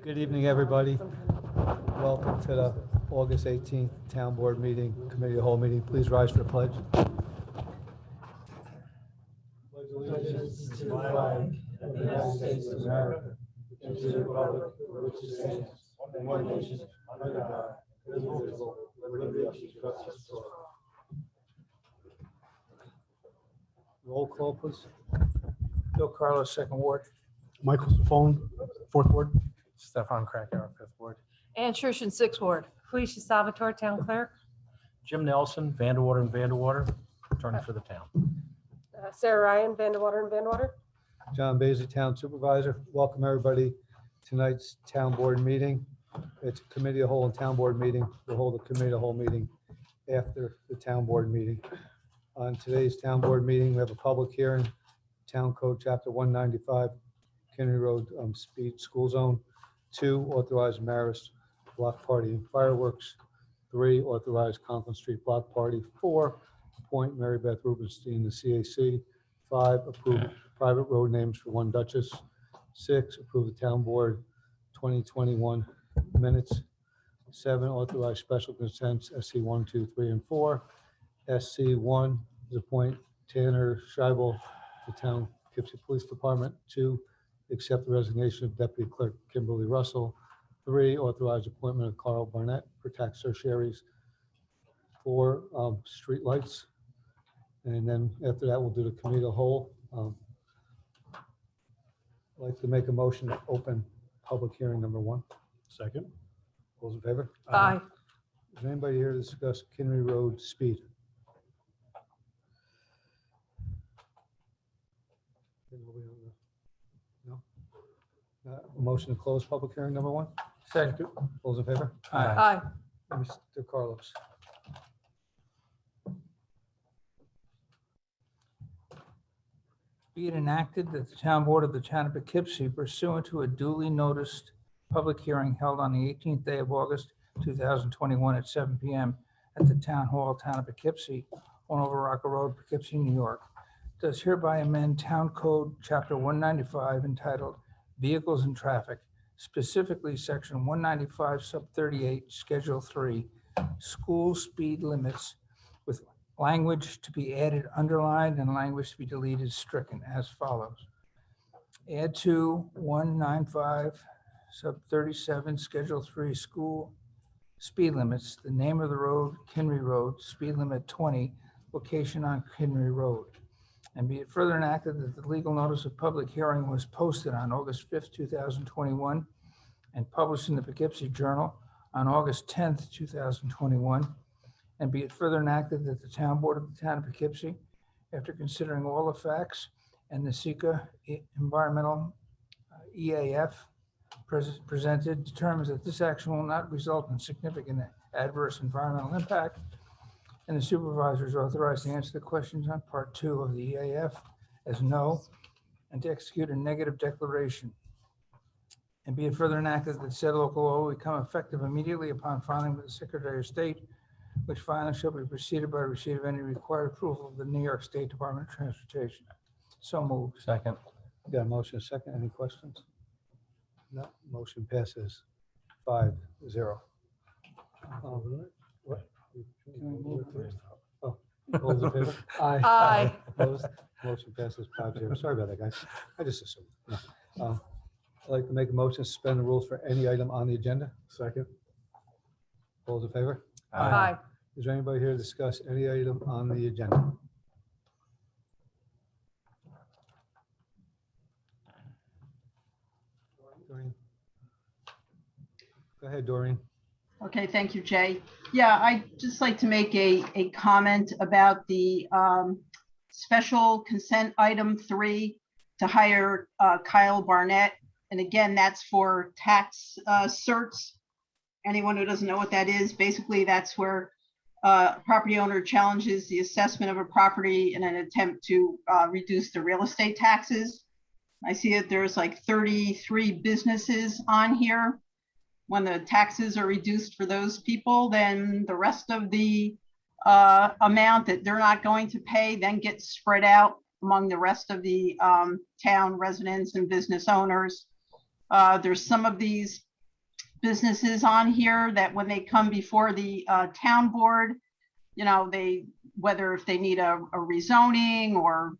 Good evening, everybody. Welcome to the August 18th Town Board meeting, Committee of the Whole meeting. Please rise for the pledge. Pledge allegiance to the flag of the United States of America and to the republic for which it stands, one nation, under God, indivisible, with liberty and justice for all. Roll call, please. Bill Carlos, Second Ward. Michael Safone, Fourth Ward. Stefan Cracker, Fifth Ward. Ann Shushin, Sixth Ward. Felicia Salvatore, Town Clerk. Jim Nelson, Vanderwater and Vanderwater, attorney for the town. Sarah Ryan, Vanderwater and Vanderwater. John Bailey, Town Supervisor. Welcome, everybody, to tonight's Town Board meeting. It's a Committee of the Whole and Town Board meeting. We'll hold a Committee of the Whole meeting after the Town Board meeting. On today's Town Board meeting, we have a public hearing, Town Code Chapter 195, Kennedy Road Speed School Zone. 2, authorize Marist block party and fireworks. 3, authorize Conklin Street block party. 4, appoint Mary Beth Rubenstein to CAC. 5, approve private road names for 1 Duchess. 6, approve the Town Board 2021 minutes. 7, authorize special consents SC 1, 2, 3, and 4. SC 1 is appoint Tanner Scheibel to Town Poughkeepsie Police Department. 2, accept the resignation of Deputy Clerk Kimberly Russell. 3, authorize appointment of Carl Barnett for tax certiaries. 4, street lights. And then after that, we'll do the Committee of the Whole. I'd like to make a motion to open public hearing number 1. Second. Those in favor? Aye. Is there anybody here to discuss Kennedy Road speed? No? Motion to close public hearing number 1. Second. Those in favor? Aye. Mr. Carlos. Be it enacted that the Town Board of the Town of Poughkeepsie, pursuant to a duly noticed public hearing held on the 18th day of August 2021 at 7 p.m. at the Town Hall, Town of Poughkeepsie, on Over Rocker Road, Poughkeepsie, New York, does hereby amend Town Code Chapter 195 entitled Vehicles and Traffic, specifically Section 195, Sub 38, Schedule 3, School Speed Limits, with language to be added underlined and language to be deleted stricken as follows. Add to 195, Sub 37, Schedule 3, School Speed Limits, the name of the road, Kinry Road, speed limit 20, location on Kinry Road. And be it further enacted that the legal notice of public hearing was posted on August 5th, 2021, and published in the Poughkeepsie Journal on August 10th, 2021. And be it further enacted that the Town Board of the Town of Poughkeepsie, after considering all the facts and the SECA environmental EAF presented, determines that this action will not result in significant adverse environmental impact, and the supervisor is authorized to answer the questions on Part 2 of the EAF as no, and to execute a negative declaration. And be it further enacted that said local law will become effective immediately upon filing with the Secretary of State, which filing shall be preceded by receipt of any required approval of the New York State Department of Transportation. So moved. Second. Got a motion, a second. Any questions? No. Motion passes 5-0. What? Oh, all those in favor? Aye. Opposed? Motion passes 5-0. Sorry about that, guys. I just assumed. No. I'd like to make a motion to suspend the rules for any item on the agenda. Second. All those in favor? Aye. Is there anybody here to discuss any item on the agenda? Doreen? Go ahead, Doreen. Okay, thank you, Jay. Yeah, I'd just like to make a comment about the special consent item 3 to hire Kyle Barnett. And again, that's for tax certs. Anyone who doesn't know what that is, basically that's where a property owner challenges the assessment of a property in an attempt to reduce the real estate taxes. I see that there's like 33 businesses on here. When the taxes are reduced for those people, then the rest of the amount that they're not going to pay then gets spread out among the rest of the town residents and business owners. There's some of these businesses on here that when they come before the town board, whether if they need a rezoning or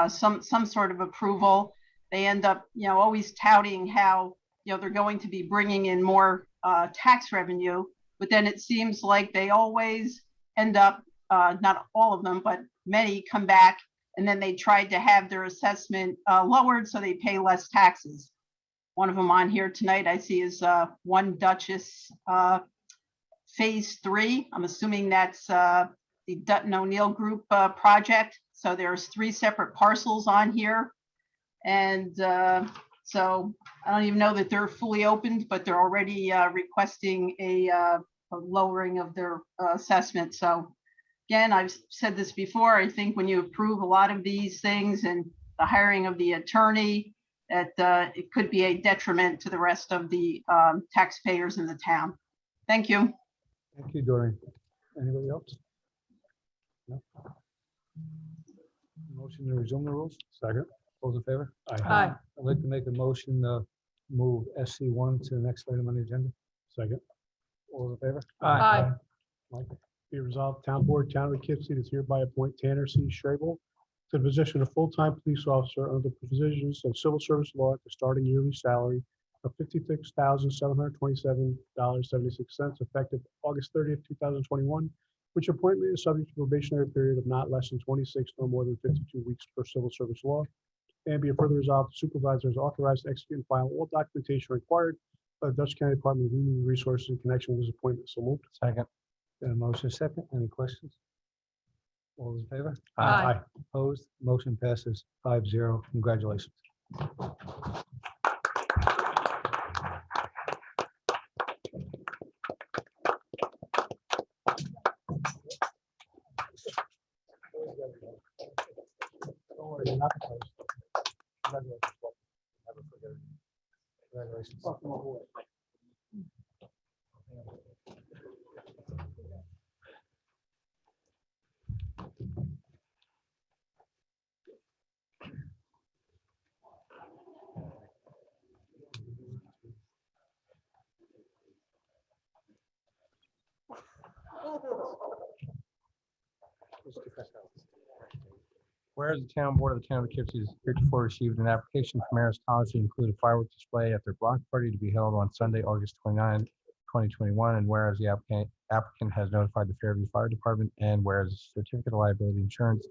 some sort of approval, they end up, always touting how, they're going to be bringing in more tax revenue. But then it seems like they always end up, not all of them, but many come back and then they tried to have their assessment lowered so they pay less taxes. One of them on here tonight I see is One Duchess Phase 3. I'm assuming that's the Dutton O'Neill Group project. So there's 3 separate parcels on here. And so I don't even know that they're fully opened, but they're already requesting a lowering of their assessment. So again, I've said this before, I think when you approve a lot of these things and the hiring of the attorney, that it could be a detriment to the rest of the taxpayers in the town. Thank you. Thank you, Doreen. Anybody else? No? Motion to resume the rules? Second. Those in favor? Aye. I'd like to make a motion to move SC1 to the next item on the agenda. Second. All in favor? Aye. Mike? Be resolved, Town Board, Town of Poughkeepsie does hereby appoint Tanner C. Schrable to the position of full-time police officer under the provisions of civil service law at the starting yearly salary of $56,727.76 effective August 30th, 2021, which appointment is subject to probationary period of not less than 26 nor more than 52 weeks per civil service law. And be it further resolved, the supervisor is authorized to execute and file all documentation required by the Dutchess County Department of Human Resources in connection with his appointment. So moved. Second. Got a motion second. Any questions? All those in favor? Aye. Opposed? Motion passes 5-0. Congratulations. Don't worry, you're not opposed. Congratulations. Never forget it. Congratulations. Whereas the town board of the town of Poughkeepsie has heretofore received an application from Marist College to include a fireworks display at their block party to be held on Sunday, August 29, 2021. And whereas the applicant has notified the Fairview Fire Department, and whereas a certificate of liability insurance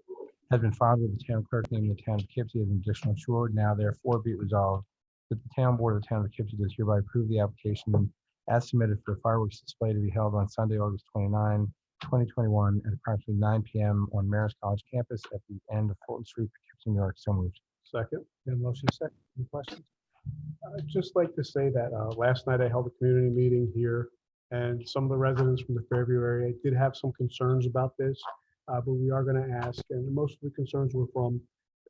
has been filed with the town clerk naming the town of Poughkeepsie as an additional insured, now therefore be it resolved that the town board of the town of Poughkeepsie does hereby approve the application as submitted for a fireworks display to be held on Sunday, August 29, 2021 at approximately 9 p.m. on Marist College campus at the end of Fulton Street, Poughkeepsie, New York. So moved. Second. Got a motion second. Any questions? I'd just like to say that last night I held a community meeting here, and some of the residents from the Fairview area did have some concerns about this, but we are going to ask, and most of the concerns were from,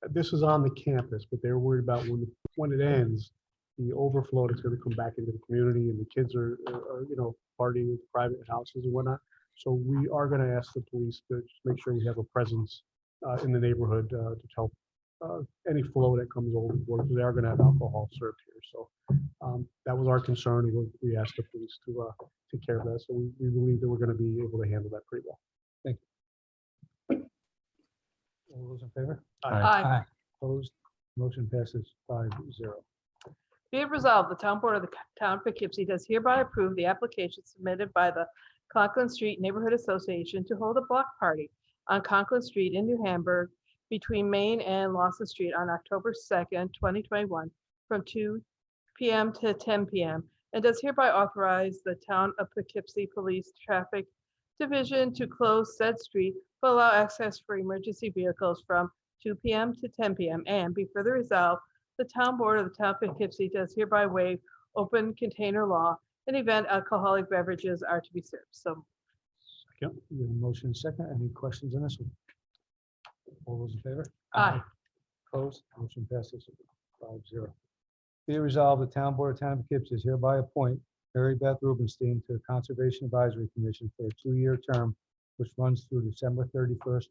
this is on the campus, but they're worried about when it ends, the overflow that's going to come back into the community, and the kids are partying with private houses and whatnot. So we are going to ask the police to just make sure we have a presence in the neighborhood to help any flow that comes over the board, because they are going to have alcohol served here. So that was our concern. And we asked the police to take care of that. So we believe that we're going to be able to handle that pretty well. All those in favor? Aye. Opposed? Motion passes 5-0. Be it resolved, the town board of the town of Poughkeepsie does hereby approve the application submitted by the Conklin Street Neighborhood Association to hold a block party on Conklin Street in New Hamburg between Main and Lawson Street on October 2nd, 2021, from 2 p.m. to 10 p.m. and does hereby authorize the town of Poughkeepsie Police Traffic Division to close said street but allow access for emergency vehicles from 2 p.m. to 10 p.m. And be further resolved, the town board of the town of Poughkeepsie does hereby waive open container law in event alcoholic beverages are to be served. So Second. We have a motion second. Any questions on this one? All those in favor? aye. Opposed? Motion passes 5-0. Be it resolved, the town board of town of Poughkeepsie is hereby appoint Mary Beth Rubenstein to the Conservation Advisory Commission for a 2-year term, which runs through December 31st,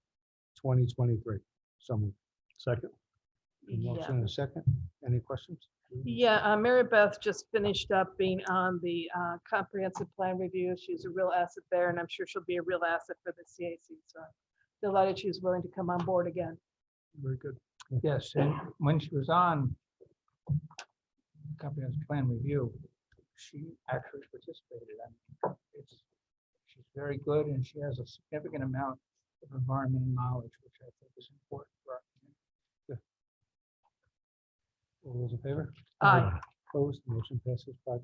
2023. So moved. Second. A motion and a second. Any questions? Yeah, Mary Beth just finished up being on the comprehensive plan review. She's a real asset there, and I'm sure she'll be a real asset for the CAC. So delighted she was willing to come on board again. Very good. Yes, and when she was on comprehensive plan review, she actually participated. I mean, she's very good, and she has a significant amount of environmental knowledge, which I think is important for our community. All those in favor? Aye. Opposed, motion passes 5-0.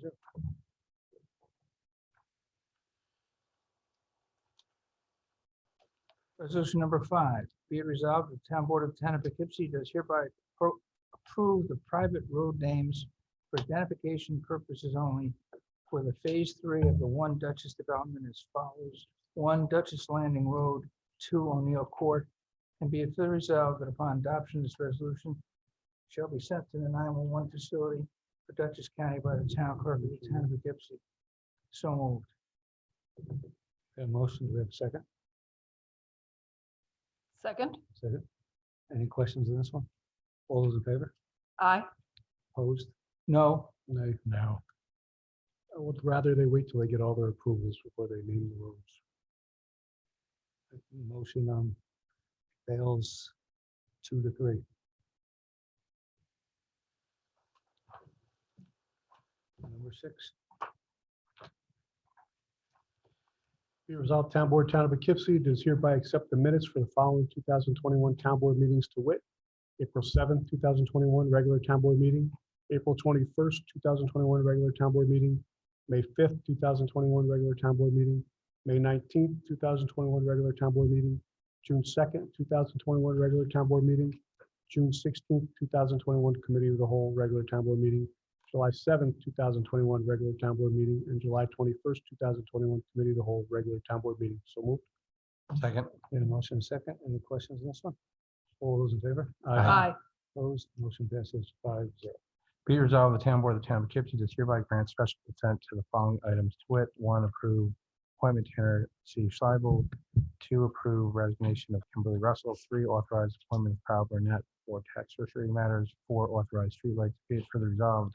Resolution number 5, be it resolved, the Town Board of the Town of Poughkeepsie does hereby approve the private road names for identification purposes only for the Phase 3 of the 1 Duchess development as follows: 1 Duchess Landing Road, 2 O'Neill Court, and be it further resolved that upon adoption of this resolution shall be sent to the 911 facility for Dutchess County by the town clerk of the Town of Poughkeepsie. So moved. Got a motion, do we have a second? Second? Second. Any questions on this one? All those in favor? Aye. Opposed? No. No. No. I would rather they wait till they get all their approvals before they name the roads. Motion fails 2-3. Number 6. Be resolved, Town Board, Town of Poughkeepsie does hereby accept the minutes for the following 2021 Town Board meetings to wit: April 7th, 2021, regular Town Board meeting; April 21st, 2021, regular Town Board meeting; May 5th, 2021, regular Town Board meeting; May 19th, 2021, regular Town Board meeting; June 2nd, 2021, regular Town Board meeting; June 16th, 2021, Committee of the Whole, regular Town Board meeting; July 7th, 2021, regular Town Board meeting; and July 21st, 2021, Committee of the Whole, regular Town Board meeting. So moved. Second. Got a motion and a second. Any questions on this one? All those in favor? Aye. Opposed, motion passes 5-0. Be it resolved, the Town Board of the Town of Poughkeepsie does hereby grant special consent to the following items to wit: 1, approve appointment to Henry C. Schleibel; 2, approve resignation of Kimberly Russell; 3, authorize appointment of Kyle Burnett for tax surgery matters; 4, authorize streetlights. Be it further resolved,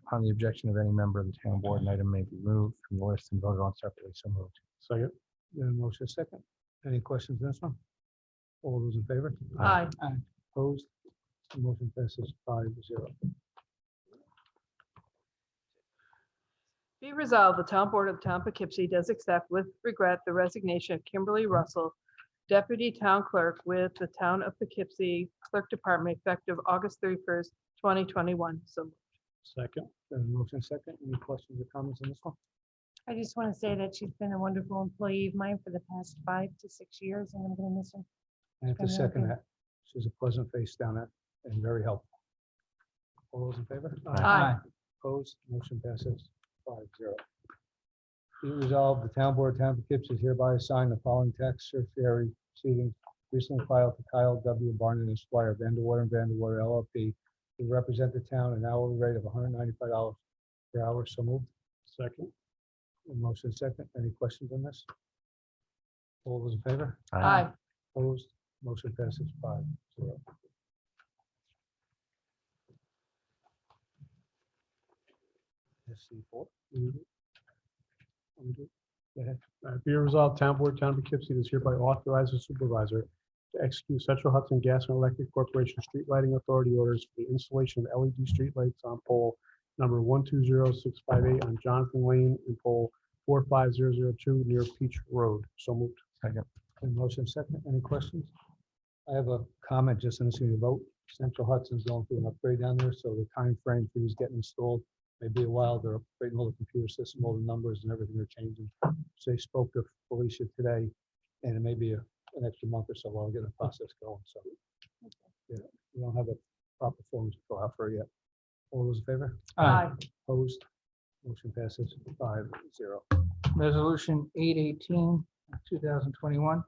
upon the objection of any member of the town board, an item may be removed from the list and voted on separately. So moved. Second. Got a motion and a second. Any questions on this one? All those in favor? Aye. Opposed, motion passes 5-0. Be resolved, the Town Board of the Town of Poughkeepsie does accept with regret the resignation of Kimberly Russell, Deputy Town Clerk with the Town of Poughkeepsie Clerk Department, effective August 31st, 2021. So moved. Second. Got a motion and a second. Any questions or comments on this one? I just want to say that she's been a wonderful employee of mine for the past 5 to 6 years, and I'm going to miss her. I have to Okay, second okay. that. She's a pleasant face down there and very helpful. All those in favor? Aye. Opposed, motion passes 5-0. Be it resolved, the Town Board of Town of Poughkeepsie is hereby assigned the following tax certiorari proceedings recently filed to Kyle W. Barnett Esquire, Vanderwater and Vanderwater LLP, to represent the town at an hourly rate of $195 per hour. So moved. Second. A motion second. Any questions on this? All those in favor? Aye. Opposed, motion passes 5-0. SC4. Go ahead. Be it resolved, Town Board, Town of Poughkeepsie does hereby authorize the supervisor to execute Central Hudson Gas and Electric Corporation street lighting authority orders for the installation of LED street lights on pole number 120658 on Jonathan Lane and pole 45002 near Peach Road. So moved. Second. A motion second. Any questions? I have a comment just in the vote. Central Hudson's going through an upgrade down there, so the time frame for these getting installed may be a while. They're upgrading all the computer system, all the numbers and everything are changing. So they spoke to Felicia today, and it may be an extra month or so while we get the process going. So yeah, we don't have a proper form to fill out for it yet. All those in favor? Aye. Opposed? Motion passes 5-0. Resolution 818, 2021.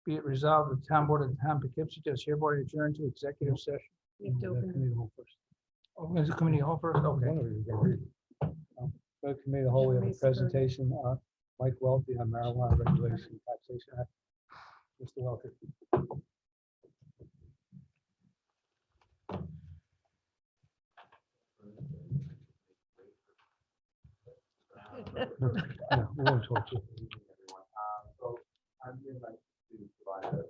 Be it resolved, the Town Board of the Town of Poughkeepsie does hereby adjourn to executive session. We have to open it. Committee of the whole first. Oh, is the committee hall first? Okay. One of you is gonna read it. Go to committee of the whole, we have a presentation, Mike Welty on marijuana regulation taxation act. Mr. Welty. Yeah, we won't talk to you. So I'm here like to provide a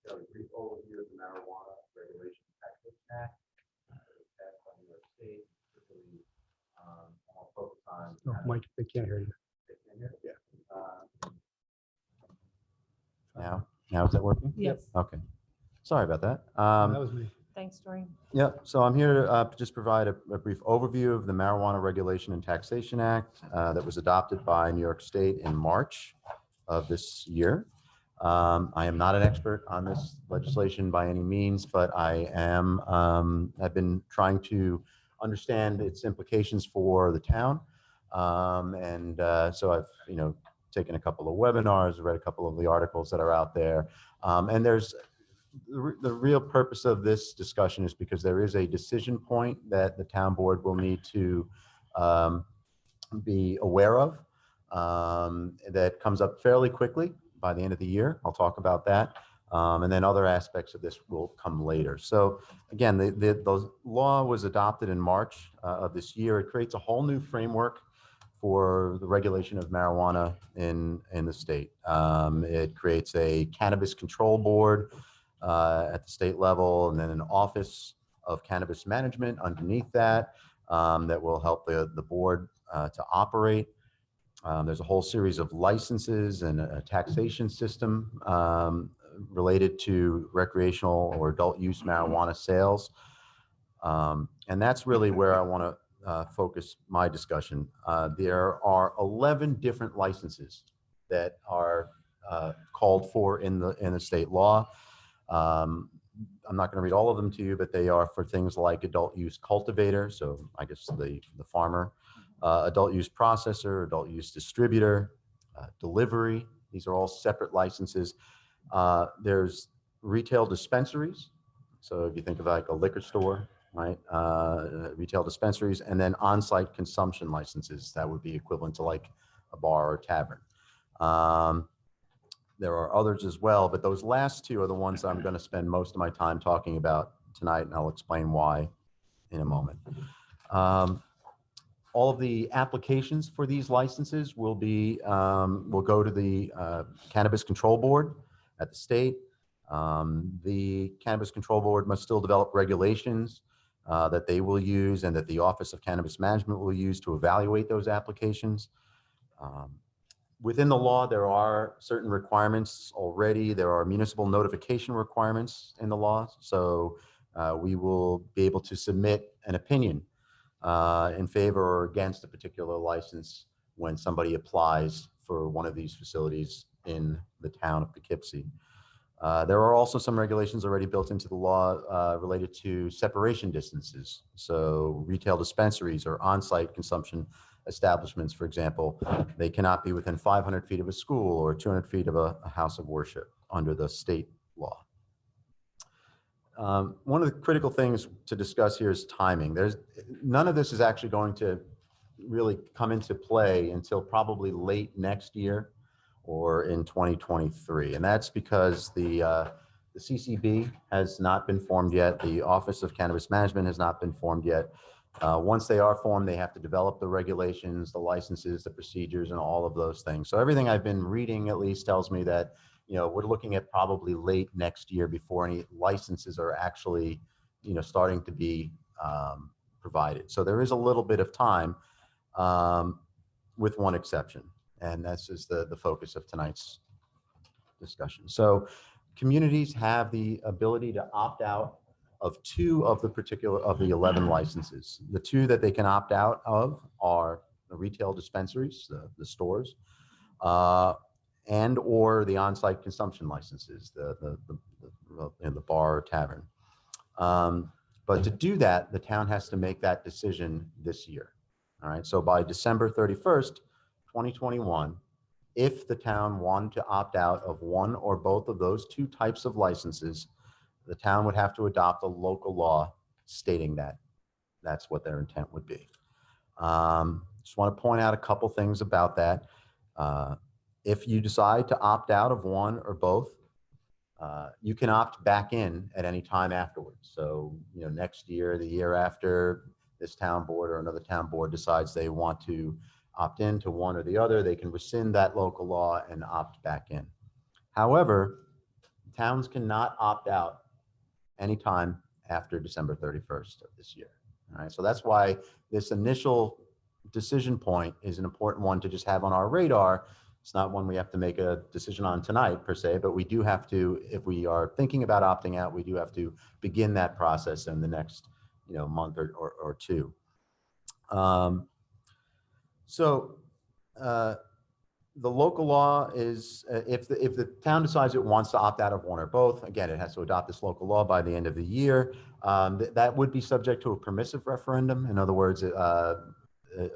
fairly brief overview of the marijuana regulation taxation act. Passed by New York State, particularly, I'll focus on. Oh, Mike, they can't hear you. Now is that working? Yes. Okay. Sorry about that. That was me. Thanks, Doreen. Yeah, so I'm here to just provide a brief overview of the Marijuana Regulation and Taxation Act that was adopted by New York State in March of this year. I am not an expert on this legislation by any means, but I am, I've been trying to understand its implications for the town. So I've, taken a couple of webinars, read a couple of the articles that are out there. And there's the real purpose of this discussion is because there is a decision point that the town board will need to be aware of that comes up fairly quickly by the end of the year. I'll talk about that. And then other aspects of this will come later. So again, the law was adopted in March of this year. It creates a whole new framework for the regulation of marijuana in the state. It creates a cannabis control board at the state level, and then an office of cannabis management underneath that that will help the board to operate. There's a whole series of licenses and a taxation system related to recreational or adult use marijuana sales. And that's really where I want to focus my discussion. There are 11 different licenses that are called for in the state law. I'm not going to read all of them to you, but they are for things like adult use cultivator, so I guess the farmer, adult use processor, adult use distributor, delivery. These are all separate licenses. There's retail dispensaries. So if you think of like a liquor store, right? Retail dispensaries, and then on-site consumption licenses. That would be equivalent to like a bar or tavern. There are others as well, but those last two are the ones I'm going to spend most of my time talking about tonight, and I'll explain why in a moment. All of the applications for these licenses will go to the Cannabis Control Board at the state. The Cannabis Control Board must still develop regulations that they will use and that the Office of Cannabis Management will use to evaluate those applications. Within the law, there are certain requirements already. There are municipal notification requirements in the law. So we will be able to submit an opinion in favor or against a particular license when somebody applies for one of these facilities in the town of Poughkeepsie. There are also some regulations already built into the law related to separation distances. So retail dispensaries or on-site consumption establishments, for example, they cannot be within 500 feet of a school or 200 feet of a house of worship under the state law. One of the critical things to discuss here is timing. None of this is actually going to really come into play until probably late next year or in 2023. And that's because the CCB has not been formed yet. The Office of Cannabis Management has not been formed yet. Once they are formed, they have to develop the regulations, the licenses, the procedures, and all of those things. So everything I've been reading at least tells me that, we're looking at probably late next year before any licenses are actually, starting to be provided. So there is a little bit of time with one exception. And this is the focus of tonight's discussion. So communities have the ability to opt out of two of the 11 licenses. The two that they can opt out of are the retail dispensaries, the stores, and or the on-site consumption licenses, in the bar or tavern. But to do that, the town has to make that decision this year. All right, so by December 31st, 2021, if the town wanted to opt out of one or both of those two types of licenses, the town would have to adopt a local law stating that that's what their intent would be. Just want to point out a couple things about that. If you decide to opt out of one or both, you can opt back in at any time afterwards. So, next year, the year after, this town board or another town board decides they want to opt in to one or the other, they can rescind that local law and opt back in. However, towns cannot opt out anytime after December 31st of this year. All right, so that's why this initial decision point is an important one to just have on our radar. It's not one we have to make a decision on tonight per se, but we do have to, if we are thinking about opting out, we do have to begin that process in the next, month or two. The local law is, if the town decides it wants to opt out of one or both, again, it has to adopt this local law by the end of the year. That would be subject to a permissive referendum. In other words, a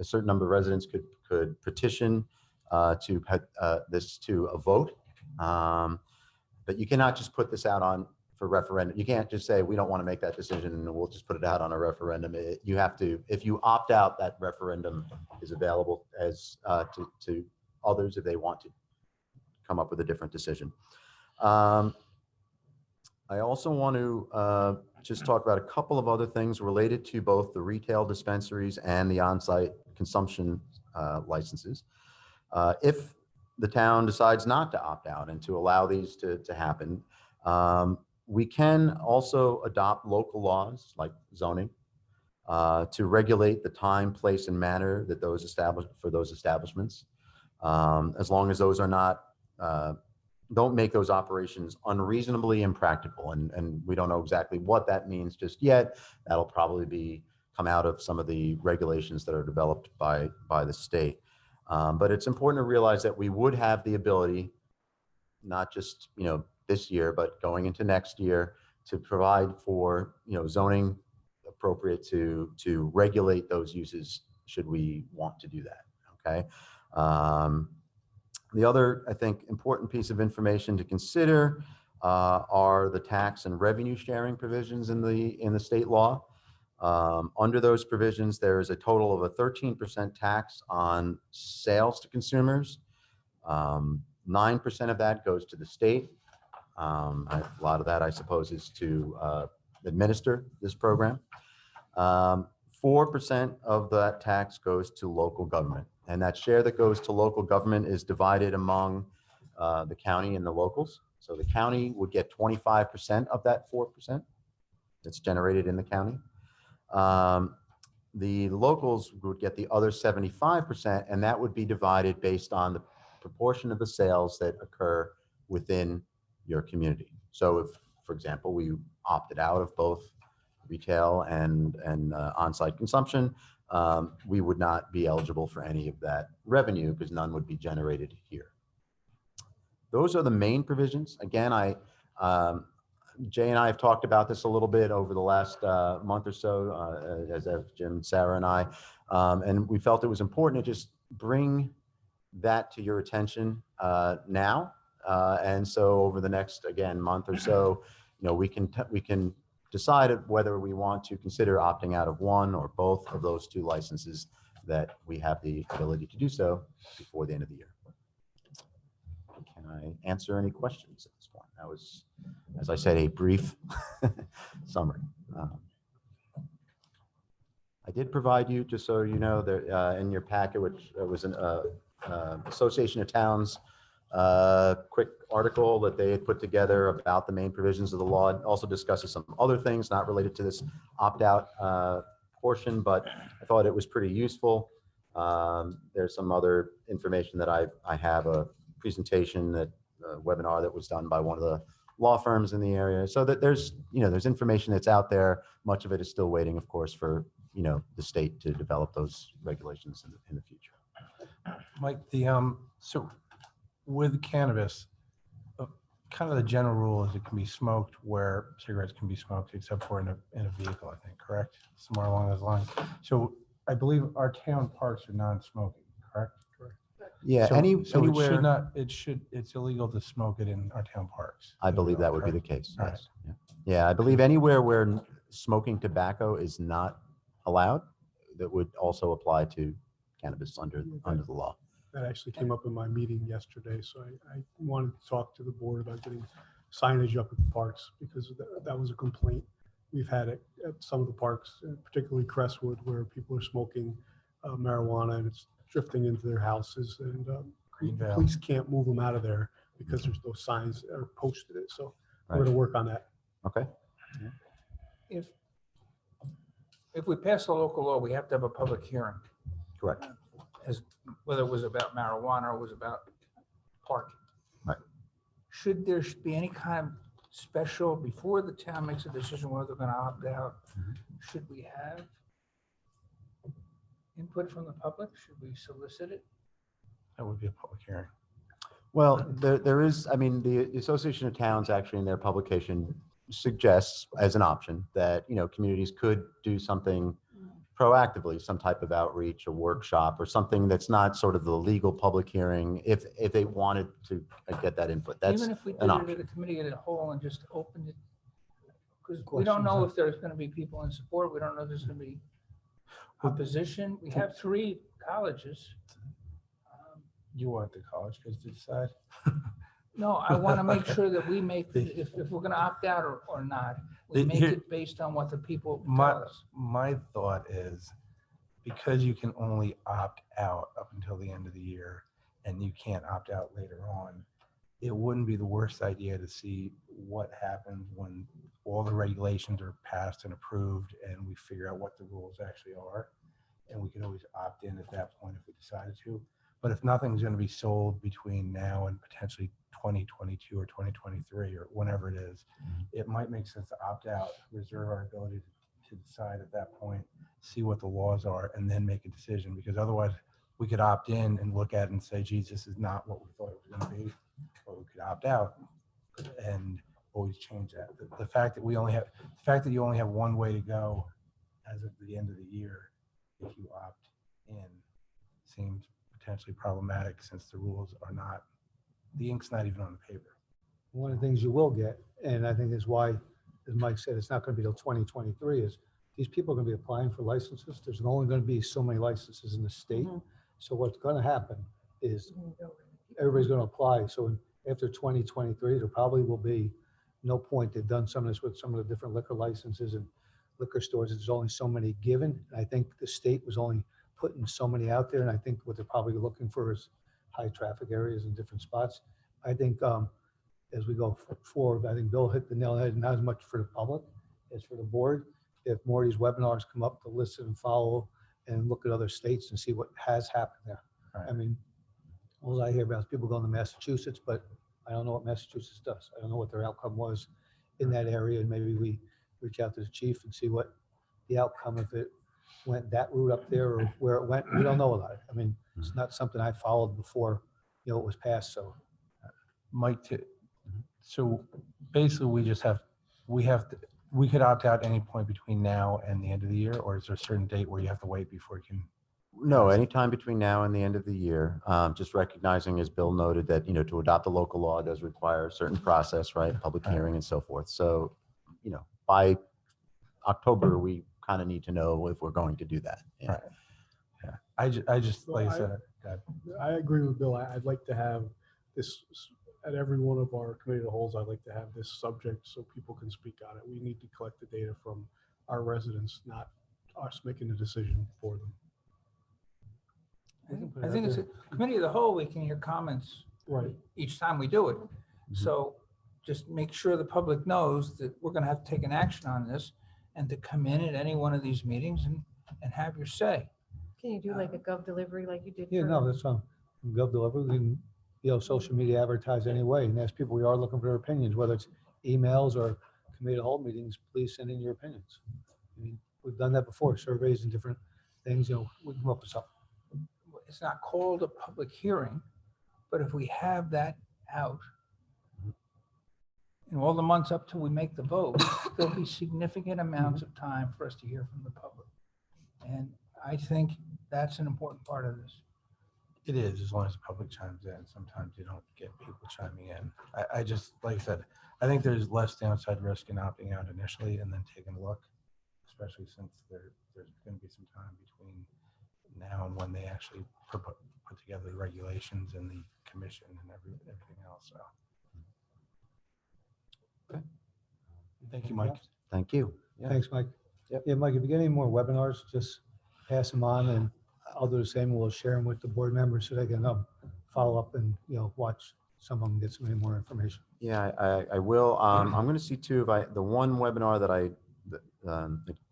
certain number of residents could petition to put this to a vote. But you cannot just put this out for referendum. You can't just say, we don't want to make that decision and we'll just put it out on a referendum. You have to, if you opt out, that referendum is available as to others if they want to come up with a different decision. I also want to just talk about a couple of other things related to both the retail dispensaries and the on-site consumption licenses. If the town decides not to opt out and to allow these to happen, we can also adopt local laws like zoning to regulate the time, place, and manner that those establishments. As long as those are not, don't make those operations unreasonably impractical. And we don't know exactly what that means just yet. That'll probably come out of some of the regulations that are developed by the state. But it's important to realize that we would have the ability, not just, this year, but going into next year, to provide for, zoning appropriate to regulate those uses should we want to do that, okay? The other, I think, important piece of information to consider are the tax and revenue sharing provisions in the state law. Under those provisions, there is a total of a 13% tax on sales to consumers. 9% of that goes to the state. A lot of that, I suppose, is to administer this program. 4% of that tax goes to local government. And that share that goes to local government is divided among the county and the locals. So the county would get 25% of that 4% that's generated in the county. The locals would get the other 75%, and that would be divided based on the proportion of the sales that occur within your community. So if, for example, we opted out of both retail and on-site consumption, we would not be eligible for any of that revenue because none would be generated here. Those are the main provisions. Again, Jay and I have talked about this a little bit over the last month or so, as have Jim, Sarah, and I, and we felt it was important to just bring that to your attention now. And so over the next, again, month or so, we can decide whether we want to consider opting out of one or both of those two licenses that we have the ability to do so before the end of the year. Can I answer any questions at this point? That was, as I said, a brief summary. I did provide you, just so you know, that in your packet, which was an Association of Towns quick article that they had put together about the main provisions of the law. It also discusses some other things not related to this opt-out portion, but I thought it was pretty useful. There's some other information that I have a presentation, a webinar that was done by one of the law firms in the area, so that there's information that's out there. Much of it is still waiting, of course, for the state to develop those regulations in the future. Mike, so with cannabis, kind of the general rule is it can be smoked where cigarettes can be smoked, except for in a vehicle, I think, correct? Somewhere along those lines. So I believe our town parks are non-smoking, correct? Correct. Yeah, So anywhere. It's illegal to smoke it in our town parks. I believe that would be the case. All Yes. Yeah, I believe anywhere where smoking tobacco is not allowed, that would also apply to cannabis under the law. That actually came up in my meeting yesterday, so I wanted to talk to the board about getting signage up at the parks, because that was a complaint we've had at some of the parks, particularly Crestwood, where people are smoking marijuana, and it's drifting into their houses, and the Greenvale. police can't move them out of there because there's no signs that are posted it. So we're Right. going to work on that. Okay. If we pass the local law, we have to have a public hearing, Correct. as whether it was about marijuana or it was about parking. Right. Should there be any kind of special, before the town makes a decision whether they're going to opt out, should we have input from the public? Should we solicit it? That would be a public hearing. Well, there is, I mean, the Association of Towns actually in their publication suggests as an option that, you know, communities could do something proactively, some type of outreach or workshop or something that's not sort of the legal public hearing if they wanted to get that input. That's Even if we did an it option. at a committee at a whole and just opened it, because we don't know if there's going to be people in support. We don't know if there's going to be opposition. We have 3 colleges. You want the college kids to decide? No, I want to make sure that we make, if we're going to opt out or not, we make Here- it based on what the people My, tell us. my thought is, because you can only opt out up until the end of the year and you can't opt out later on, it wouldn't be the worst idea to see what happens when all the regulations are passed and approved and we figure out what the rules actually are. And we can always opt in at that point if we decided to. But if nothing's going to be sold between now and potentially 2022 or 2023 or whenever it is, it might make sense to opt out, reserve our ability to decide at that point, see what the laws are, and then make a decision. Because otherwise, we could opt in and look at it and say, geez, this is not what we thought it was going to be. Or we could opt out and always change that. The fact that you only have one way to go as of the end of the year, if you opt in, seems potentially problematic since the rules are not, the ink's not even on the paper. One of the things you will get, and I think is why, as Mike said, it's not going to be till 2023, is these people are going to be applying for licenses. There's only going to be so many licenses in the state. So what's going to happen is everybody's going to apply. So after 2023, there probably will be no point. They've done some of this with some of the different liquor licenses and liquor stores. There's only so many given. And I think the state was only putting so many out there. And I think what they're probably looking for is high traffic areas in different spots. I think as we go forward, I think Bill hit the nail on the head, not as much for the public as for the board. If more of these webinars come up, to listen and follow and look at other states and see what has happened there. Right. I mean, all I hear about is people going to Massachusetts, but I don't know what Massachusetts does. I don't know what their outcome was in that area. And maybe we reach out to the chief and see what the outcome, if it went that route up there or where it went. We don't know about it. I mean, it's not something I followed before, you know, it was passed. So Mike, so basically we could opt out any point between now and the end of the year, or is there a certain date where you have to wait before you can? No, anytime between now and the end of the year, just recognizing, as Bill noted, that, you know, to adopt a local law does require a certain process, right? Public hearing and so forth. So, you know, by October, we kind of need to know if we're going to do that. Yeah. Right. Yeah, I just, like I Well, said, I agree with Bill. I'd like to have this at every one of our committee of the holes. I'd like to have this subject so people can speak on it. We need to collect the data from our residents, not us making the decision for them. I think it's a committee of the whole, we can hear comments Right. each time we do it. So just make sure the public knows that we're going to have to take an action on this and to come in at any one of these meetings and have your say. Can you do like a gov delivery like you did? yeah, for- no, that's fine. Gov deliver, we can, you know, social media advertise anyway and ask people, we are looking for their opinions, whether it's emails or committee of the whole meetings, please send in your opinions. I mean, we've done that before, surveys and different things, you know, we can come up with something. It's not called a public hearing, but if we have that out in all the months up till we make the vote, there'll be significant amounts of time for us to hear from the public. And I think that's an important part of this. it is, as long as the public chimes in. Sometimes you don't get people chiming in. I just, like I said, I think there's less downside risk in opting out initially and then taking a look, especially since there's going to be some time between now and when they actually put together the regulations and the commission and everything else. So. Okay. Thank you, Mike. Thank you. Yeah. Thanks, Mike. Yep. Yeah, Mike, if you get any more webinars, just pass them on and I'll do the same. We'll share them with the board members so they can follow up and, watch some of them, get some more information. Yeah, I will. I'm going to see too, if the one webinar that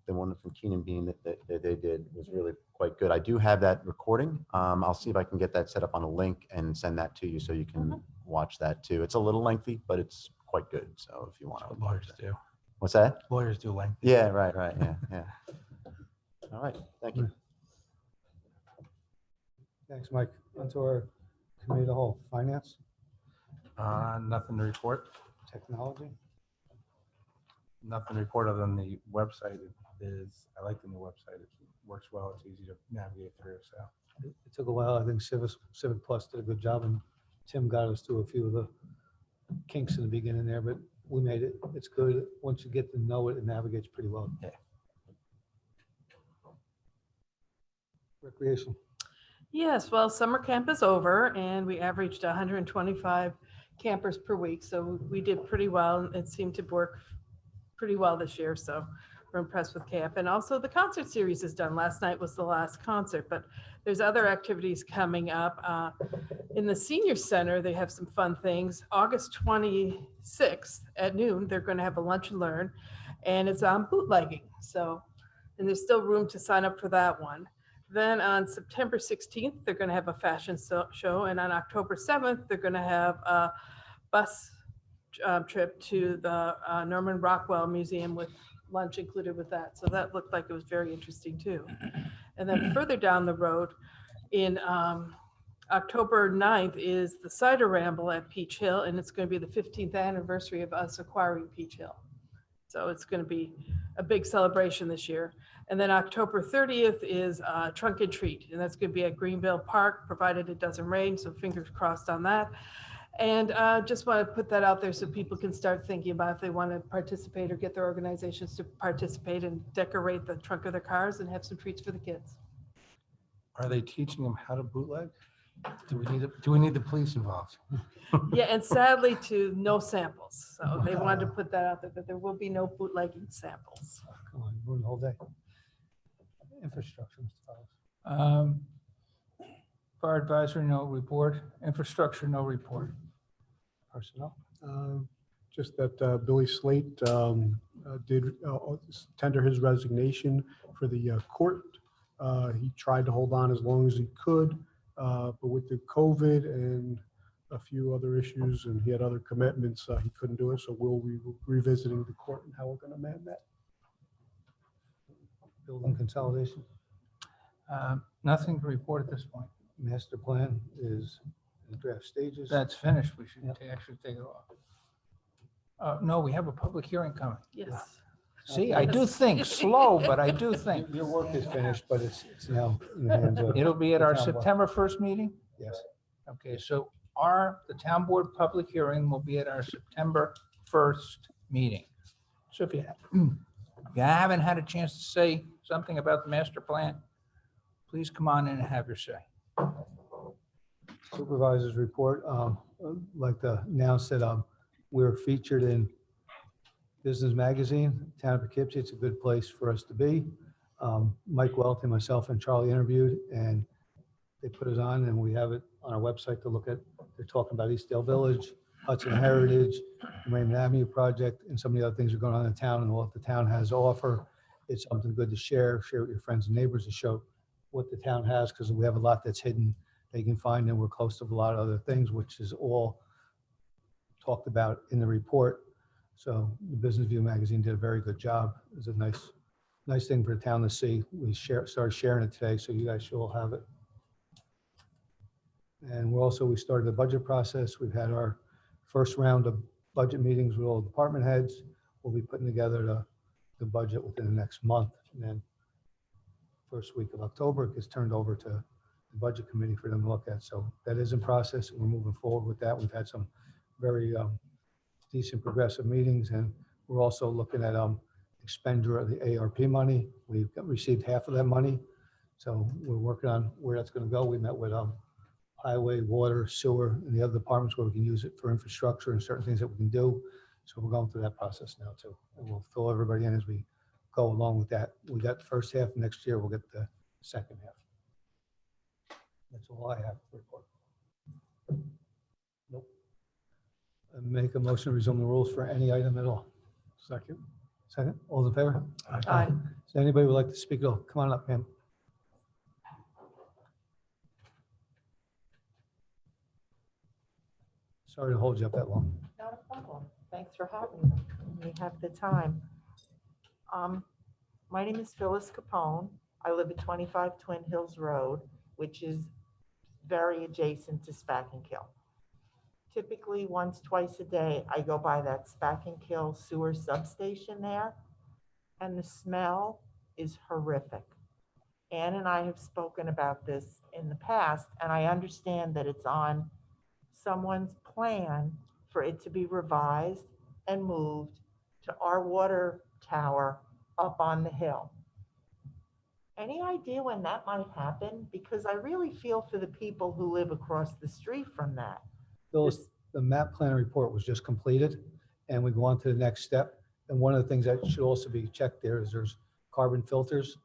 the one from Keenan Bean that they did was really quite good. I do have that recording. I'll see if I can get that set up on a link and send that to you so you can watch that too. It's a little lengthy, but it's quite good. So if you want to. That's what lawyers do. What's that? Lawyers do lengthy. Yeah, right. Yeah. All right. Thank you. Thanks, Mike. Onto our committee of the whole, finance, Nothing to report. technology. Nothing to report other than the website I like the new website. It works well. It's easy to navigate through. So It took a while. I think Civic Plus did a good job, and Tim got us to a few of the kinks in the beginning there, but we made it. It's good. Once you get to know it, it navigates pretty well. Yeah. Recreation. Yes, well, summer camp is over and we averaged 125 campers per week. So we did pretty well. And it seemed to work pretty well this year. So we're impressed with camp. And also the concert series is done. Last night was the last concert, but there's other activities coming up. In the senior center, they have some fun things. August 26th at noon, they're going to have a lunch and learn, and it's on bootlegging. So, and there's still room to sign up for that one. Then on September 16th, they're going to have a fashion show. And on October 7th, they're going to have a bus trip to the Norman Rockwell Museum with lunch included with that. So that looked like it was very interesting too. And then further down the road in October 9th is the Cider Ramble at Peach Hill. And it's going to be the 15th anniversary of us acquiring Peach Hill. So it's going to be a big celebration this year. And then October 30th is Trunk and Treat, and that's going to be at Greenville Park, provided it doesn't rain, so fingers crossed on that. And just want to put that out there so people can start thinking about if they want to participate or get their organizations to participate and decorate the trunk of their cars and have some treats for the kids. are they teaching them how to bootleg? Do we need the police involved? Yeah, and sadly to no samples. So they wanted to put that out there, that there will be no bootlegging samples. Come on, ruin the whole day. Infrastructure, Mr. Fowles. Fire advisory, no report. Infrastructure, no report. Personnel. Just that Billy Slate did tender his resignation for the court. He tried to hold on as long as he could, but with the COVID and a few other issues, and he had other commitments, he couldn't do it. So we'll be revisiting the court and how we're going to amend that. Building consolidation. Nothing to report at this point. Master plan is in draft stages. That's finished. We should Yep. actually take it off. No, we have a public hearing coming. Yes. See, I do think slow, but I do think. Your work is finished, but it's now in the hands of. It'll be at our the town board. September 1st meeting? Yes. Okay, so the town board public hearing will be at our September 1st meeting. So if you haven't had a chance to say something about the master plan, please come on in and have your say. Supervisor's report. Like to announce that we're featured in Business Magazine, Town of Poughkeepsie. It's a good place for us to be. Mike Welton, myself, and Charlie interviewed, and they put us on, and we have it on our website to look at. They're talking about Eastdale Village, Hudson Heritage, Raymond Avenue project, and some of the other things that are going on in town and what the town has to offer. It's something good to share with your friends and neighbors to show what the town has, because we have a lot that's hidden they can find, and we're close to a lot of other things, which is all talked about in the report. So the Business View magazine did a very good job. It was a nice thing for the town to see. We started sharing it today, so you guys should all have it. And we started the budget process. We've had our first round of budget meetings with all department heads. We'll be putting together the budget within the next month. And then first week of October, it gets turned over to the budget committee for them to look at. So that is in process, and we're moving forward with that. We've had some very decent progressive meetings, and we're also looking at expenditure of the ARP money. We've received half of that money, so we're working on where that's going to go. We met with highway, water, sewer, and the other departments where we can use it for infrastructure and certain things that we can do. So we're going through that process now too. And we'll fill everybody in as we go along with that. We got the first half. Next year, we'll get the second half. That's all I have to report. Nope. I make a motion to resume the rules for any item at all. Second. Second, all those in favor? Aye. Does anybody would like to speak at all? Come on up, Pam. Sorry to hold you up that long. Not a problem. Thanks for having me. We have the time. My name is Phyllis Capone. I live at 25 Twin Hills Road, which is very adjacent to Spack and Kill. Typically, once, twice a day, I go by that Spack and Kill sewer substation there, and the smell is horrific. Ann and I have spoken about this in the past, and I understand that it's on someone's plan for it to be revised and moved to our water tower up on the hill. Any idea when that might happen? Because I really feel for the people who live across the street from that. Phyllis, the map plan report was just completed, and we go on to the next step. And one of the things that should also be checked there is there's carbon filters,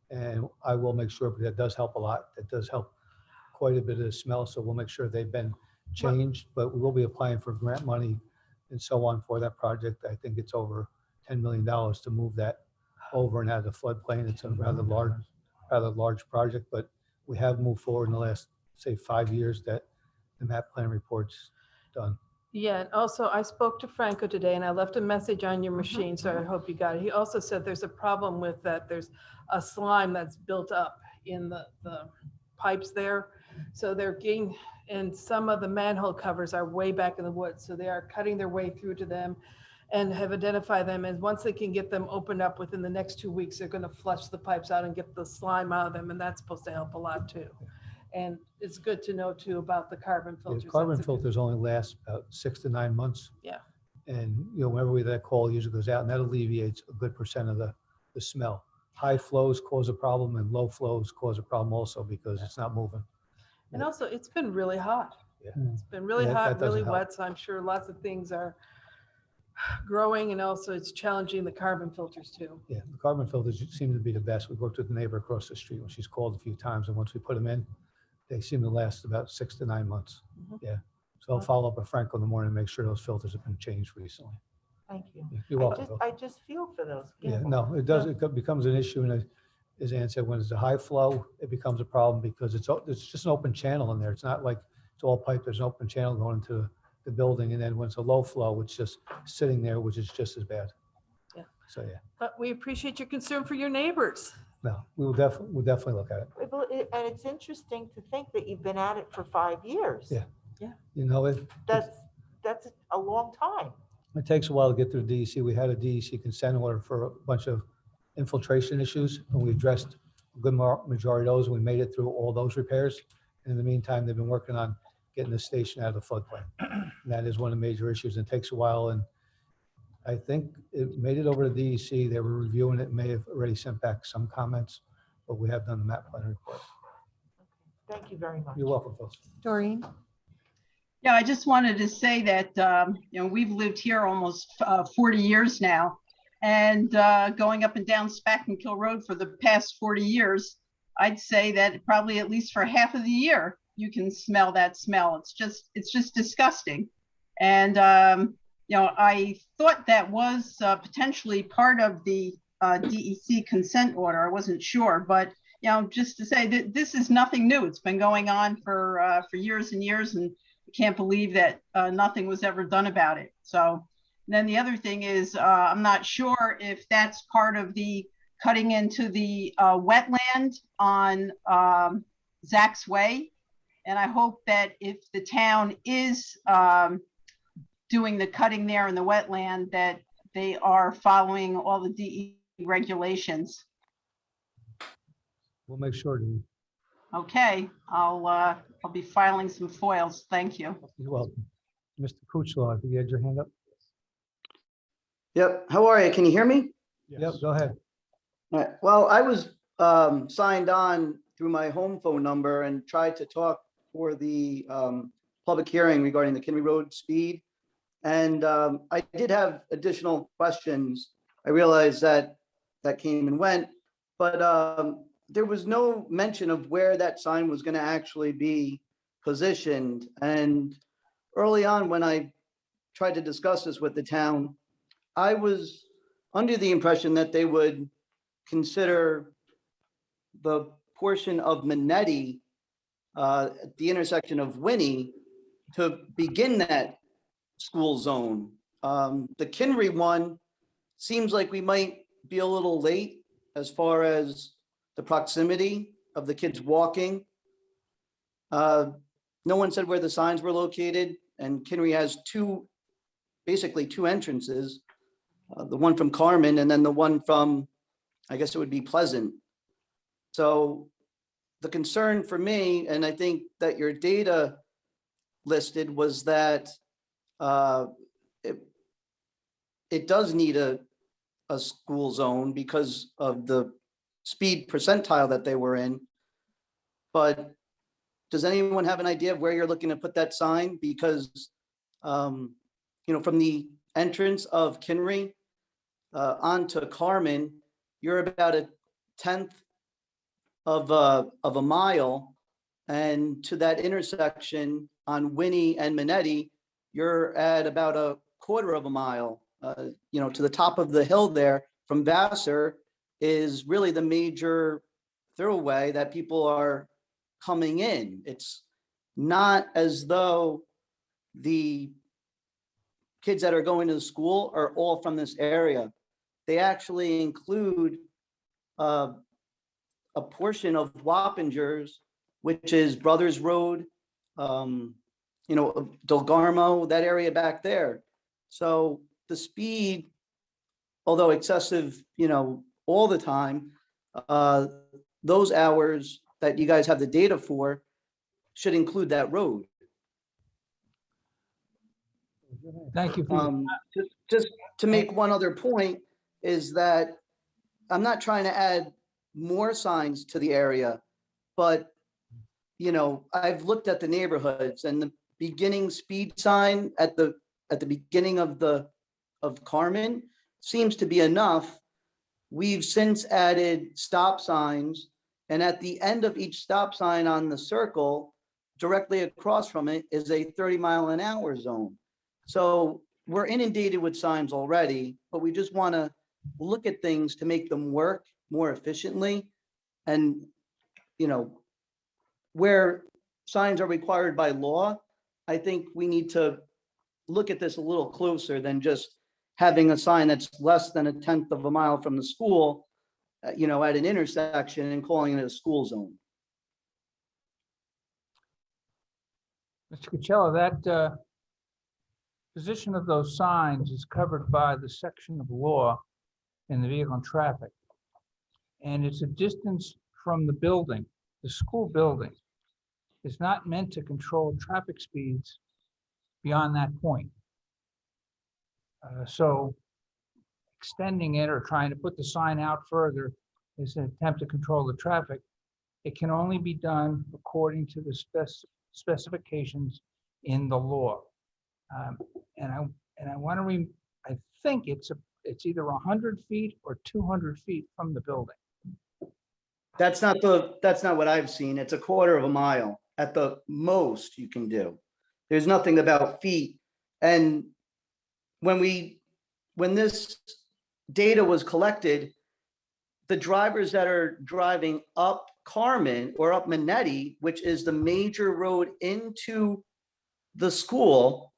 and I will make sure, because that does help a lot. That does help quite a bit of the smell, so we'll make sure they've been changed, but we will be applying for grant money and so on for that project. I think it's over $10 million to move that over and out of the floodplain. It's a rather large project, but we have moved forward in the last, say, 5 years that the map plan report's done. Yeah, and also I spoke to Franco today and I left a message on your machine, so I hope you got it. He also said there's a problem with that. There's a slime that's built up in the pipes there. So they're getting, and some of the manhole covers are way back in the woods. So they are cutting their way through to them and have identified them. And once they can get them opened up within the next 2 weeks, they're going to flush the pipes out and get the slime out of them. And that's supposed to help a lot too. And it's good to know too about the carbon Yeah, filters. carbon That's a good- filters only last about 6 to 9 months. Yeah. And, whenever that call usually goes out, and that alleviates a good percent of the smell. High flows cause a problem, and low flows cause a problem also because it's not moving. And also, it's been really hot. Yeah. It's been really Yeah, that hot, really doesn't help. wet, so I'm sure lots of things are growing, and also it's challenging the carbon filters too. Yeah, the carbon filters seem to be the best. We've worked with the neighbor across the street when she's called a few times, and once we put them in, they seem to last about 6 to 9 months. Mhm. Yeah. So I'll follow up with Franco in the morning and make sure those filters have been changed recently. Thank you. Yeah, you're welcome. Phil. I just feel for those Yeah, people. no, it does, it becomes an issue, and as Ann said, when it's a high flow, it becomes a problem because it's just an open channel in there. It's not like it's all pipe, there's an open channel going into the building, and then when it's a low flow, it's just sitting there, which is just as bad. Yeah. So, yeah, But we appreciate your concern for your neighbors. no, we'll definitely look at it. And it's interesting to think that you've been at it for 5 years. Yeah. It That's a long time. takes a while to get through DEC. We had a DEC consent order for a bunch of infiltration issues, and we addressed a good majority of those. We made it through all those repairs. And in the meantime, they've been working on getting the station out of the floodplain. And that is one of the major issues. It takes a while, and I think it made it over to DEC. They were reviewing it, may have already sent back some comments, but we have done the map plan report. Thank you very much. You're welcome, folks. Doreen? Yeah, I just wanted to say that, we've lived here almost 40 years now. And going up and down Spack and Kill Road for the past 40 years, I'd say that probably at least for half of the year, you can smell that smell. It's just disgusting. And, I thought that was potentially part of the DEC consent order. I wasn't sure, but, just to say that this is nothing new. It's been going on for years and years, and I can't believe that nothing was ever done about it. So then the other thing is, I'm not sure if that's part of the cutting into the wetland on Zach's Way. And I hope that if the town is doing the cutting there in the wetland, that they are following all the DE regulations. We'll make sure to. Okay, I'll be filing some foils. Thank you. You're welcome. Mr. Kuchlo, I think you had your hand up. Yep. How are you? Can you hear me? Yep, go ahead. All right. Well, I was signed on through my home phone number and tried to talk for the public hearing regarding the Kinley Road speed. And I did have additional questions. I realized that came and went, but there was no mention of where that sign was going to actually be positioned. And early on, when I tried to discuss this with the town, I was under the impression that they would consider the portion of Minetti at the intersection of Winnie to begin that school zone. The Kinry one seems like we might be a little late as far as the proximity of the kids walking. No one said where the signs were located, and Kinry has basically two entrances. The one from Carmen and then the one from, I guess it would be Pleasant. So the concern for me, and I think that your data listed, was that it does need a school zone because of the speed percentile that they were in. But does anyone have an idea of where you're looking to put that sign? Because, from the entrance of Kinry onto Carmen, you're about a 1/10 of a mile. And to that intersection on Winnie and Minetti, you're at about a 1/4 of a mile. To the top of the hill there from Vassar is really the major thoroughway that people are coming in. It's not as though the kids that are going to school are all from this area. They actually include a portion of Wappingers, which is Brothers Road, Delgarmo, that area back there. So the speed, although excessive, all the time, those hours that you guys have the data for should include that road. Thank you. For Just to make one other point is that I'm not trying to add more signs to the area, but I've looked at the neighborhoods, and the beginning speed sign at the beginning of Carmen seems to be enough. We've since added stop signs, and at the end of each stop sign on the circle, directly across from it is a 30-mile-an-hour zone. So we're inundated with signs already, but we just want to look at things to make them work more efficiently. And, where signs are required by law, I think we need to look at this a little closer than just having a sign that's less than a 1/10 of a mile from the school, at an intersection and calling it a school zone. Mr. Coachella, that position of those signs is covered by the section of law in the vehicle and traffic. And it's a distance from the building, the school building. It's not meant to control traffic speeds beyond that point. So extending it or trying to put the sign out further is an attempt to control the traffic. It can only be done according to the specifications in the law. And I want to I think it's either 100 feet or 200 feet from the building. That's not what I've seen. It's a 1/4 of a mile at the most you can do. There's nothing about feet. And when this data was collected, the drivers that are driving up Carmen or up Minetti, which is the major road into the school,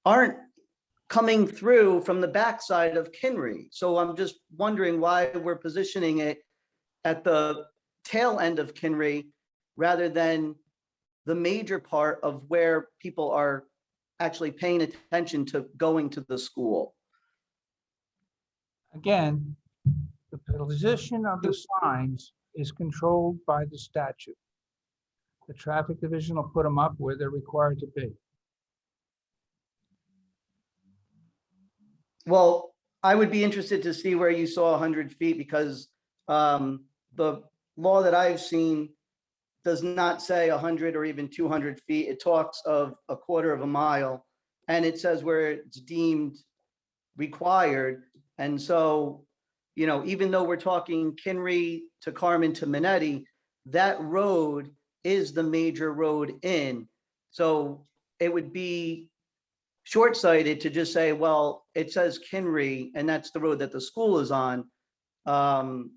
aren't coming through from the backside of Kinry. So I'm just wondering why we're positioning it at the tail end of Kinry rather than the major part of where people are actually paying attention to going to the school. Again, the position of the signs is controlled by the statute. The traffic division will put them up where they're required to be. Well, I would be interested to see where you saw 100 feet because the law that I've seen does not say 100 or even 200 feet. It talks of a 1/4 of a mile, and it says where it's deemed required. And so, even though we're talking Kinry to Carmen to Minetti, that road is the major road in. So it would be short-sighted to just say, well, it says Kinry and that's the road that the school is on.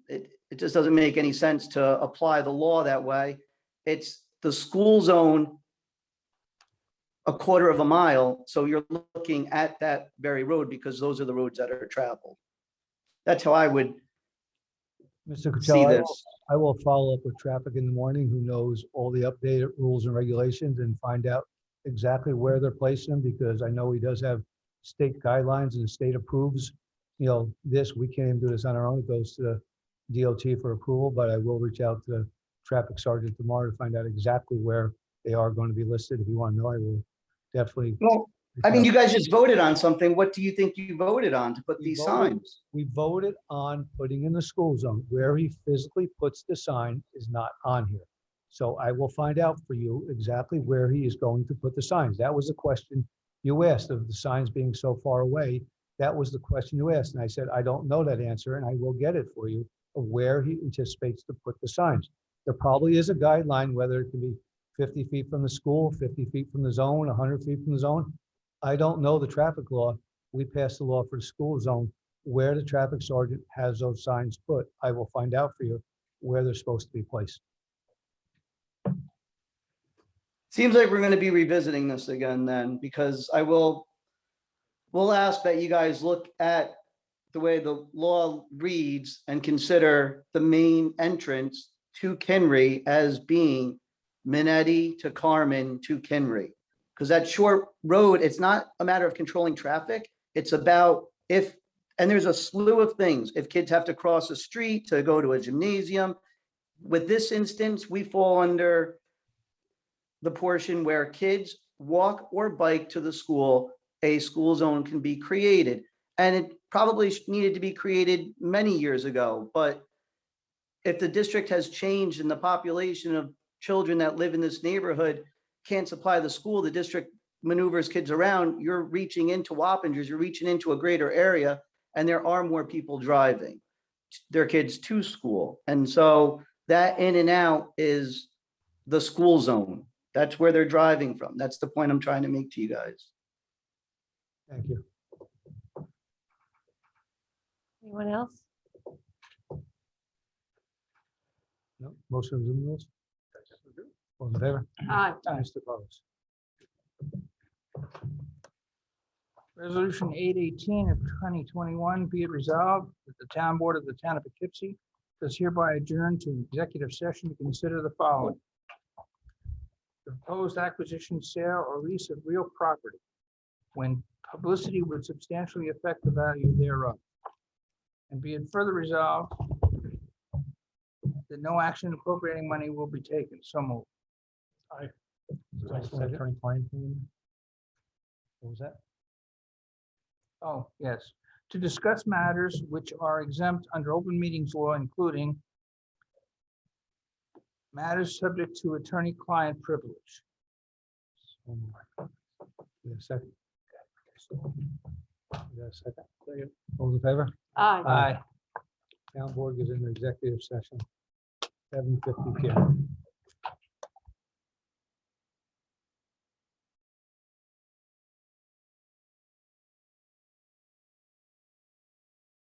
It just doesn't make any sense to apply the law that way. It's the school zone a quarter of a mile. So you're looking at that very road because those are the roads that are traveled. That's how I would Mr. see Cuccello, this. I will follow up with traffic in the morning, who knows all the updated rules and regulations, and find out exactly where they're placing them, because I know he does have state guidelines and state approves. This, we can't even do this on our own. It goes to the DOT for approval, but I will reach out to the traffic sergeant tomorrow to find out exactly where they are going to be listed. If you want to know, I will definitely. Well, I mean, you guys just voted on something. What do you think you voted on to put We these voted- signs? We voted on putting in the school zone. Where he physically puts the sign is not on here. So I will find out for you exactly where he is going to put the signs. That was the question you asked, of the signs being so far away. That was the question you asked. And I said, I don't know that answer, and I will get it for you of where he anticipates to put the signs. There probably is a guideline, whether it can be 50 feet from the school, 50 feet from the zone, 100 feet from the zone. I don't know the traffic law. We passed the law for the school zone, where the traffic sergeant has those signs put. I will find out for you where they're supposed to be placed. Seems like we're going to be revisiting this again then, because we'll ask that you guys look at the way the law reads and consider the main entrance to Kinry as being Minetti to Carmen to Kinry. Because that short road, it's not a matter of controlling traffic. It's about and there's a slew of things. If kids have to cross a street to go to a gymnasium, with this instance, we fall under the portion where kids walk or bike to the school, a school zone can be created. And it probably needed to be created many years ago. But if the district has changed and the population of children that live in this neighborhood can't supply the school, the district maneuvers kids around, you're reaching into Wappingers, you're reaching into a greater area, and there are more people driving their kids to school. And so that in and out is the school zone. That's where they're driving from. That's the point I'm trying to make to you guys. Thank you. Anyone else? No, motion of Zoom rules? All in favor? Aye. Mr. Carlos. Resolution 818 of 2021, be it resolved that the town board of the town of Poughkeepsie does hereby adjourn to executive session to consider the following: the proposed acquisition, sale, or lease of real property when publicity would substantially affect the value thereof. And be it further resolved that no action appropriating money will be taken. So moved. Attorney-client thing? What was that? Oh, yes. To discuss matters which are exempt under open meetings law, including matters subject to attorney-client privilege. Yeah, second. You got a second? All in favor? Aye. Aye. Town board goes into executive session, 7:50 PM.